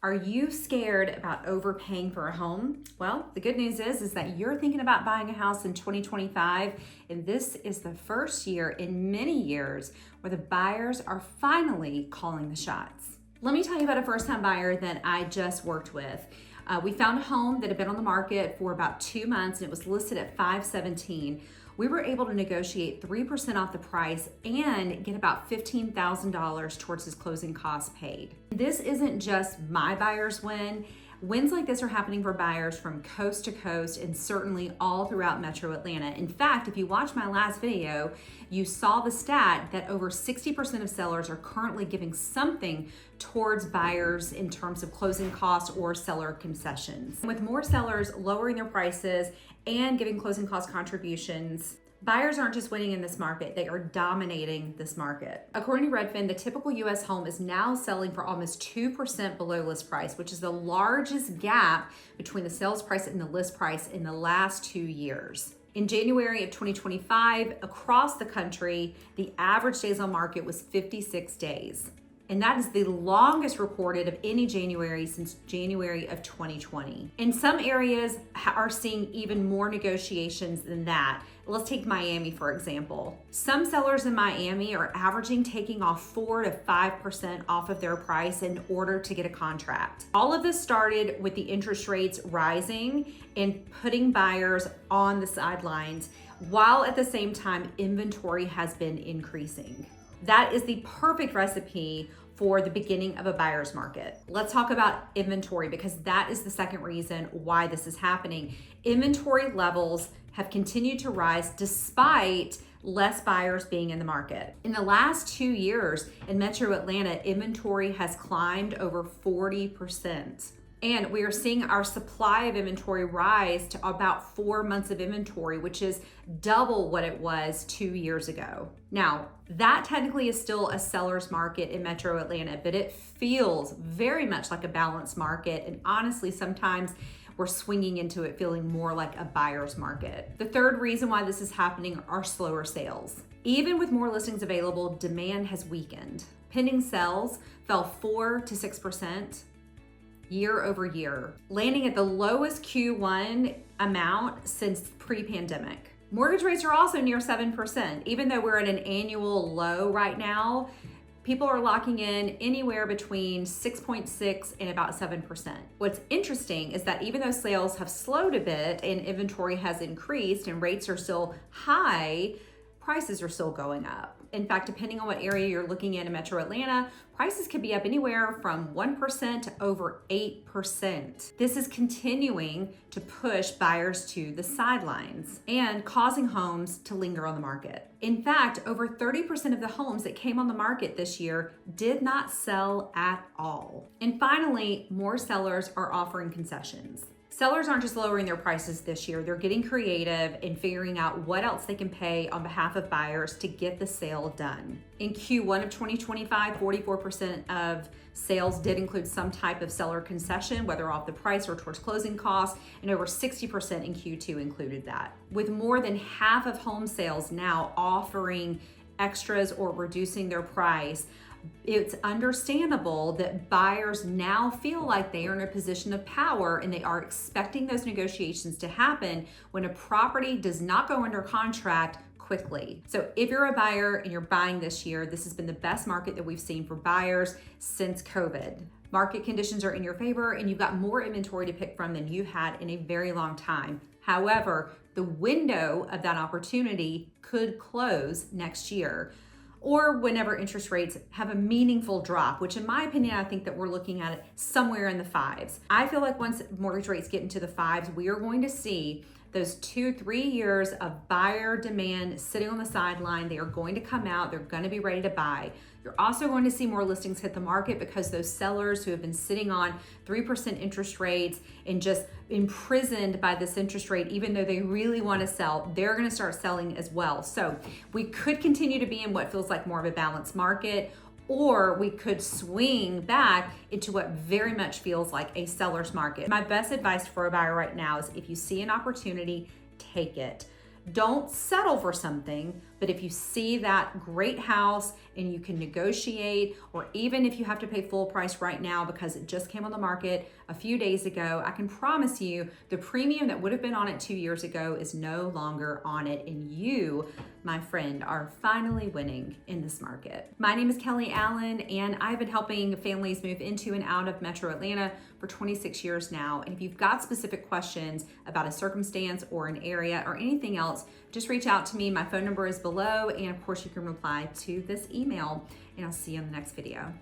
Are you scared about overpaying for a home? Well, the good news is that you're thinking about buying a house in 2025, and this is the first year in many years where the buyers are finally calling the shots. Let me tell you about a first-time buyer that I just worked with. We found a home that had been on the market for about 2 months, and it was listed at $517,000. We were able to negotiate 3% off the price and get about $15,000 towards his closing costs paid. This isn't just my buyer's win. Wins like this are happening for buyers from coast to coast and certainly all throughout Metro Atlanta. In fact, if you watched my last video, you saw the stat that over 60% of sellers are currently giving something towards buyers in terms of closing costs or seller concessions. With more sellers lowering their prices and giving closing cost contributions, buyers aren't just winning in this market, they are dominating this market. According to Redfin, the typical US home is now selling for almost 2% below list price, which is the largest gap between the sales price and the list price in the last 2 years. In January of 2025, across the country, the average days on market was 56 days. And that is the longest recorded of any January since January of 2020. And some areas are seeing even more negotiations than that. Let's take Miami, for example. Some sellers in Miami are averaging taking off 4 to 5% off of their price in order to get a contract. All of this started with the interest rates rising and putting buyers on the sidelines, while at the same time, inventory has been increasing. That is the perfect recipe for the beginning of a buyer's market. Let's talk about inventory, because that is the second reason why this is happening. Inventory levels have continued to rise despite less buyers being in the market. In the last 2 years in Metro Atlanta, inventory has climbed over 40%. And we are seeing our supply of inventory rise to about 4 months of inventory, which is double what it was 2 years ago. Now, that technically is still a seller's market in Metro Atlanta, but it feels very much like a balanced market. And honestly, sometimes we're swinging into it feeling more like a buyer's market. The third reason why this is happening are slower sales. Even with more listings available, demand has weakened. Pending sales fell 4 to 6%. Year over year, landing at the lowest Q1 amount since pre-pandemic. Mortgage rates are also near 7%. Even though we're at an annual low right now, people are locking in anywhere between 6.6 and about 7%. What's interesting is that even though sales have slowed a bit and inventory has increased and rates are still high, prices are still going up. In fact, depending on what area you're looking at in Metro Atlanta, prices could be up anywhere from 1% to over 8%. This is continuing to push buyers to the sidelines and causing homes to linger on the market. In fact, over 30% of the homes that came on the market this year did not sell at all. And finally, more sellers are offering concessions. Sellers aren't just lowering their prices this year, they're getting creative and figuring out what else they can pay on behalf of buyers to get the sale done. In Q1 of 2025, 44% of sales did include some type of seller concession, whether off the price or towards closing costs, and over 60% in Q2 included that. With more than half of home sales now offering extras or reducing their price, it's understandable that buyers now feel like they are in a position of power and they are expecting those negotiations to happen when a property does not go under contract quickly. So if you're a buyer and you're buying this year, this has been the best market that we've seen for buyers since COVID. Market conditions are in your favor and you've got more inventory to pick from than you had in a very long time. However, the window of that opportunity could close next year, or whenever interest rates have a meaningful drop, which in my opinion, I think that we're looking at it somewhere in the 5s. I feel like once mortgage rates get into the 5s, we are going to see those 2-3 years of buyer demand sitting on the sideline. They are going to come out, they're going to be ready to buy. You're also going to see more listings hit the market because those sellers who have been sitting on 3% interest rates and just imprisoned by this interest rate, even though they really want to sell, they're going to start selling as well. So we could continue to be in what feels like more of a balanced market, or we could swing back into what very much feels like a seller's market. My best advice for a buyer right now is if you see an opportunity, take it. Don't settle for something, but if you see that great house and you can negotiate, or even if you have to pay full price right now because it just came on the market a few days ago, I can promise you the premium that would have been on it 2 years ago is no longer on it, and you, my friend, are finally winning in this market. My name is Kelly Allen, and I've been helping families move into and out of Metro Atlanta for 26 years now. And if you've got specific questions about a circumstance or an area or anything else, just reach out to me. My phone number is below, and of course you can reply to this email, and I'll see you in the next video.